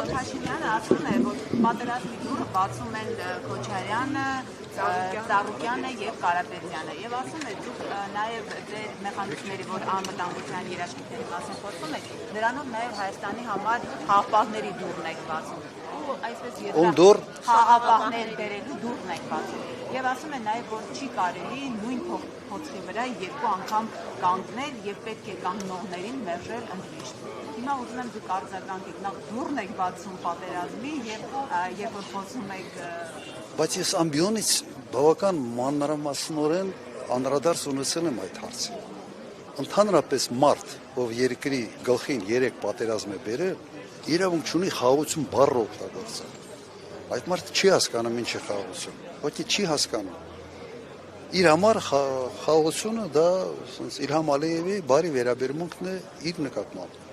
Նիկոլ Փաշինյանը ասում է, որ պատերազմի դուռը բացում են Քոչարյանը, Ծառուկյանը եւ Կարապետյանը եւ ասում է դուք նաեւ ձեր մեխանիզմների, որ անվտանգության երաշխիքների մասին խոսում եք, դրանով նաեւ Հայաստանի համար հաղթողների դուռն եք բացում։ Այսպես դուռ հաղթողներ բերելու դուռն եք բացում։ Եվ ասում է նաեւ, որ չի կարելի նույն փոքրի վրա երկու անգամ կանգնել եւ պետք է կանգնողներին մերժել ընդմիշտ։ Հիմա ուզում եմ դուք արձագանքեք, նախ դուռն եք բացում պատերազմի եւ երբ որ խոսում եք Բայց ես ամբիոնից բավական մանրամասնորեն անդրադարձ ունեցել եմ այդ հարցին։ Ընդհանրապես մարդ, ով երկրի գլխին 3 պատերազմ է բերել, իրավունք ունի խաղաղություն բառը օգտագործել։ Այդ մարդը չի հասկանում ինչ է խաղաղություն, ոչ չի հասկանում։ Իր համար խաղաղությունը դա Իլհամ Ալիևի բարի վերաբերմունքն է իր նկատմամբ։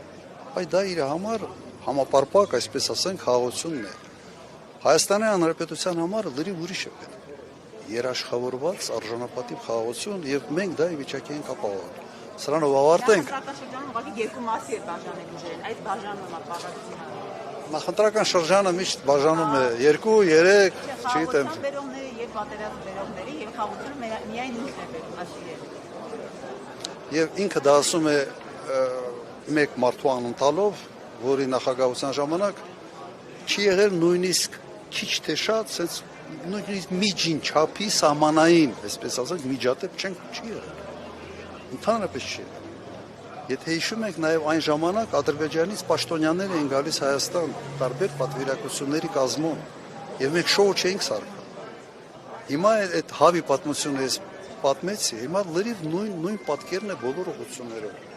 Բայց դա իր համար համապարփակ, այսպես ասենք, խաղաղությունն է։ Հայաստանի Հանրապետության համար լրիվ ուրիշ է պետք։ Երաշխավորված արժանապատիվ խաղաղություն եւ մենք դա ի վիճակի ենք ապահովել։ Սրանով ավարտենք։ Նախընտրական շրջանում ուղղակի երկու մասի է բաժանել ուժերին, այդ բաժանումը ապահովությունը։ Նախընտրական շրջանը միշտ բաժանում է 2-3, չգիտեմ։ Բերողները եւ պատերազմ բերողների եւ խաղաղությունը միայն ինքն է բերում, ասի է։ Եվ ինքը դա ասում է մեկ մարդու անընտալով, որի նախագահության ժամանակ չի եղել նույնիսկ քիչ թե շատ, sense նույնիսկ միջին չափի սահմանային, այսպես ասած, միջադեպ չի եղել։ Ընդհանրապես չի եղել։ Եթե հիշում եք, նաև այն ժամանակ Ադրբեջանից պաշտոնյաներ էին գալիս Հայաստան տարբեր պատվիրակությունների կազմում, եւ մենք շոու չէինք սարքել։ Հիմա այդ հավի պատմությունը ես պատմեցի, հիմա լրիվ նույն պատկերն է բոլոր ուղղություններով։